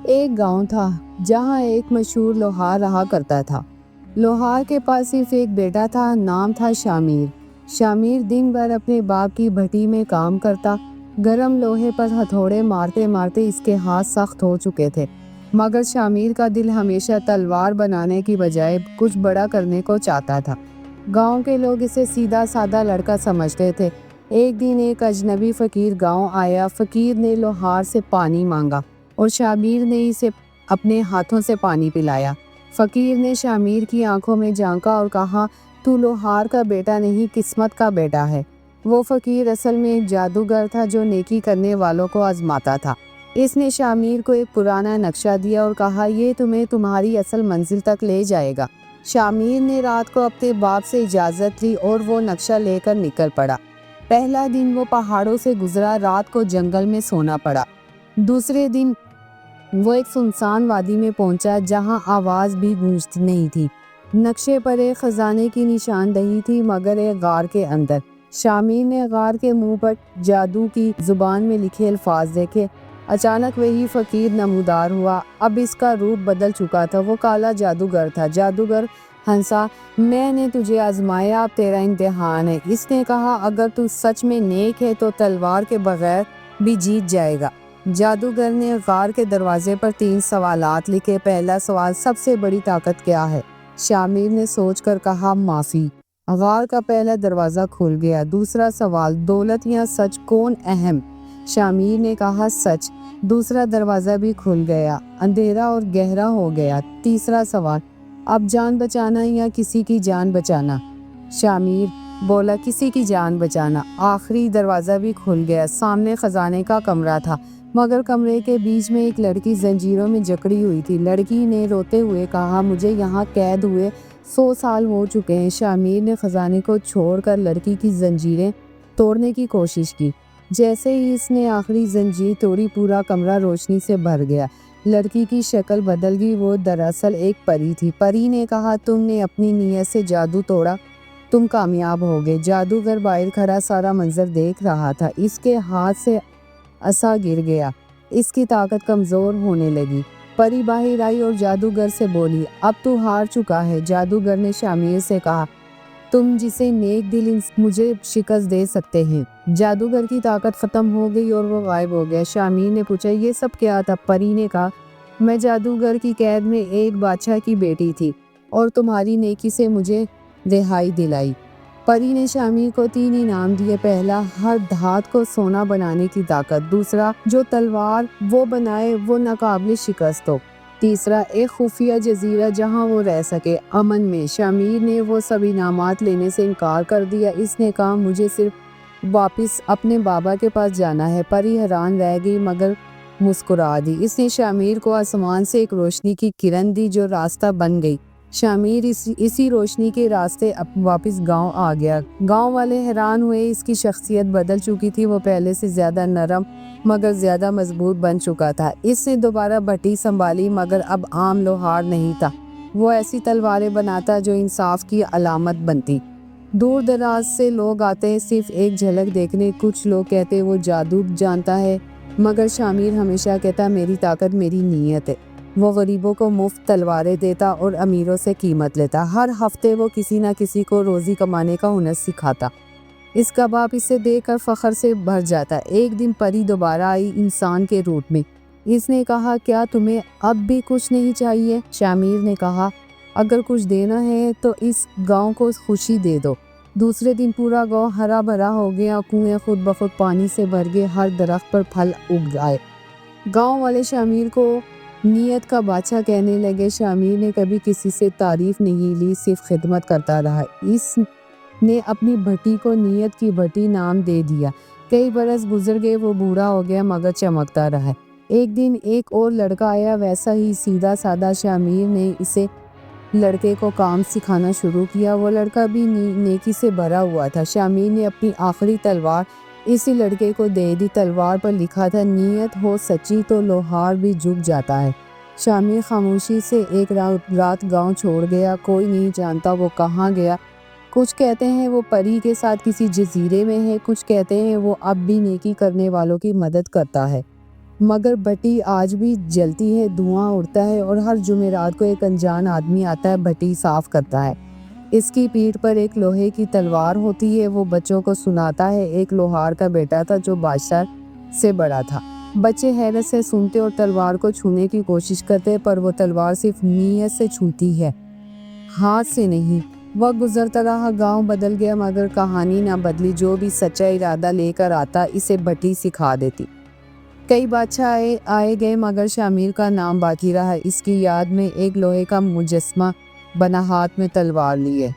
ایک گاؤں تھا جہاں ایک مشہور لوہار رہا کرتا تھا۔ لوہار کے پاس صرف ایک بیٹا تھا، نام تھا شامیر۔ شامیر دن بھر اپنے باپ کی بھٹی میں کام کرتا۔ گرم لوہے پر ہتھوڑے مارتے مارتے اس کے ہاتھ سخت ہو چکے تھے، مگر شامیر کا دل ہمیشہ تلوار بنانے کی بجائے کچھ بڑا کرنے کو چاہتا تھا۔ گاؤں کے لوگ اسے سیدھا سادہ لڑکا سمجھتے تھے۔ ایک دن ایک اجنبی فقیر گاؤں آیا۔ فقیر نے لوہار سے پانی مانگا اور شامیر نے اسے اپنے ہاتھوں سے پانی پلایا۔ فقیر نے شامیر کی آنکھوں میں جھانکا اور کہا، تو لوہار کا بیٹا نہیں، قسمت کا بیٹا ہے۔ وہ فقیر اصل میں ایک جادوگر تھا جو نیکی کرنے والوں کو آزماتا تھا۔ اس نے شامیر کو ایک پرانا نقشہ دیا اور کہا، یہ تمہیں تمہاری اصل منزل تک لے جائے گا۔ شامیر نے رات کو اپنے باپ سے اجازت لی اور وہ نقشہ لے کر نکل پڑا۔ پہلا دن وہ پہاڑوں سے گزرا، رات کو جنگل میں سونا پڑا۔ دوسرے دن وہ ایک سنسان وادی میں پہنچا جہاں آواز بھی گونجتی نہیں تھی۔ نقشے پر ایک خزانے کی نشاندہی تھی، مگر ایک غار کے اندر۔ شامیر نے غار کے منہ پر جادو کی زبان میں لکھے الفاظ دیکھے۔ اچانک وہی فقیر نمودار ہوا۔ اب اس کا روپ بدل چکا تھا، وہ کالا جادوگر تھا۔ جادوگر ہنسا، میں نے تجھے آزمایا، اب تیرا امتحان ہے۔ اس نے کہا، اگر تو سچ میں نیک ہے تو تلوار کے بغیر بھی جیت جائے گا۔ جادوگر نے غار کے دروازے پر 3 سوالات لکھے۔ پہلا سوال، سب سے بڑی طاقت کیا ہے؟ شامیر نے سوچ کر کہا، معافی۔ غار کا پہلا دروازہ کھل گیا۔ دوسرا سوال، دولت یا سچ کون اہم؟ شامیر نے کہا، سچ۔ دوسرا دروازہ بھی کھل گیا۔ اندھیرا اور گہرا ہو گیا۔ تیسرا سوال، اب جان بچانا یا کسی کی جان بچانا؟ شامیر بولا، کسی کی جان بچانا۔ آخری دروازہ بھی کھل گیا۔ سامنے خزانے کا کمرہ تھا، مگر کمرے کے بیچ میں ایک لڑکی زنجیروں میں جکڑی ہوئی تھی۔ لڑکی نے روتے ہوئے کہا، مجھے یہاں قید ہوئے 100 سال ہو چکے ہیں۔ شامیر نے خزانے کو چھوڑ کر لڑکی کی زنجیریں توڑنے کی کوشش کی۔ جیسے ہی اس نے آخری زنجیر توڑی، پورا کمرہ روشنی سے بھر گیا۔ لڑکی کی شکل بدل گئی، وہ دراصل ایک پری تھی۔ پری نے کہا، تم نے اپنی نیت سے جادو توڑا، تم کامیاب ہو گئے۔ جادوگر باہر کھڑا سارا منظر دیکھ رہا تھا۔ اس کے ہاتھ سے عصا گر گیا، اس کی طاقت کمزور ہونے لگی۔ پری باہر آئی اور جادوگر سے بولی، اب تو ہار چکا ہے۔ جادوگر نے شامیر سے کہا، تم جسے نیک دل مجھے شکست دے سکتے ہیں۔ جادوگر کی طاقت ختم ہو گئی اور وہ غائب ہو گیا۔ شامیر نے پوچھا، یہ سب کیا تھا؟ پری نے کہا، میں جادوگر کی قید میں ایک بادشاہ کی بیٹی تھی اور تمہاری نیکی سے مجھے رہائی دلائی۔ پری نے شامیر کو 3 انعام دیے۔ پہلا، ہر دھات کو سونا بنانے کی طاقت۔ دوسرا، جو تلوار وہ بنائے وہ ناقابل شکست ہو۔ تیسرا، ایک خفیہ جزیرہ جہاں وہ رہ سکے امن میں۔ شامیر نے وہ سب انعامات لینے سے انکار کر دیا۔ اس نے کہا، مجھے صرف واپس اپنے بابا کے پاس جانا ہے۔ پری حیران رہ گئی مگر مسکرا دی۔ اس نے شامیر کو آسمان سے ایک روشنی کی کرن دی جو راستہ بن گئی۔ شامیر اسی روشنی کے راستے واپس گاؤں آ گیا۔ گاؤں والے حیران ہوئے، اس کی شخصیت بدل چکی تھی۔ وہ پہلے سے زیادہ نرم مگر زیادہ مضبوط بن چکا تھا۔ اس نے دوبارہ بھٹی سنبھالی، مگر اب عام لوہار نہیں تھا۔ وہ ایسی تلواریں بناتا جو انصاف کی علامت بنتی۔ دور دراز سے لوگ آتے صرف ایک جھلک دیکھنے۔ کچھ لوگ کہتے وہ جادو جانتا ہے، مگر شامیر ہمیشہ کہتا میری طاقت میری نیت ہے۔ وہ غریبوں کو مفت تلواریں دیتا اور امیروں سے قیمت لیتا۔ ہر ہفتے وہ کسی نہ کسی کو روزی کمانے کا ہنر سکھاتا۔ اس کا باپ اسے دیکھ کر فخر سے بھر جاتا۔ ایک دن پری دوبارہ آئی انسان کے روپ میں۔ اس نے کہا، کیا تمہیں اب بھی کچھ نہیں چاہیے؟ شامیر نے کہا، اگر کچھ دینا ہے تو اس گاؤں کو خوشی دے دو۔ دوسرے دن پورا گاؤں ہرا بھرا ہو گیا۔ کنویں خود بخود پانی سے بھر گئے، ہر درخت پر پھل اگ آئے۔ گاؤں والے شامیر کو نیت کا بادشاہ کہنے لگے۔ شامیر نے کبھی کسی سے تعریف نہیں لی، صرف خدمت کرتا رہا۔ اس نے اپنی بھٹی کو نیت کی بھٹی نام دے دیا۔ کئی برس گزر گئے، وہ بوڑھا ہو گیا مگر چمکتا رہا۔ ایک دن ایک اور لڑکا آیا، ویسا ہی سیدھا سادہ۔ شامیر نے اسے لڑکے کو کام سکھانا شروع کیا۔ وہ لڑکا بھی نیکی سے بھرا ہوا تھا۔ شامیر نے اپنی آخری تلوار اسی لڑکے کو دے دی۔ تلوار پر لکھا تھا، نیت ہو سچی تو لوہار بھی جھک جاتا ہے۔ شامیر خاموشی سے ایک رات گاؤں چھوڑ گیا۔ کوئی نہیں جانتا وہ کہاں گیا۔ کچھ کہتے ہیں وہ پری کے ساتھ کسی جزیرے میں ہے، کچھ کہتے ہیں وہ اب بھی نیکی کرنے والوں کی مدد کرتا ہے۔ مگر بھٹی آج بھی جلتی ہے، دھواں اڑتا ہے اور ہر جمعرات کو ایک انجان آدمی آتا ہے، بھٹی صاف کرتا ہے۔ اس کی پیٹھ پر ایک لوہے کی تلوار ہوتی ہے۔ وہ بچوں کو سناتا ہے۔ ایک لوہار کا بیٹا تھا جو بادشاہ سے بڑا تھا۔ بچے حیرت سے سنتے اور تلوار کو چھونے کی کوشش کرتے، پر وہ تلوار صرف نیت سے چھوتی ہے، ہاتھ سے نہیں۔ وقت گزرتا رہا، گاؤں بدل گیا، مگر کہانی نہ بدلی۔ جو بھی سچا ارادہ لے کر آتا اسے بھٹی سکھا دیتی۔ کئی بادشاہ آئے گئے، مگر شامیر کا نام باقی رہا۔ اس کی یاد میں ایک لوہے کا مجسمہ بنا، ہاتھ میں تلوار لیے۔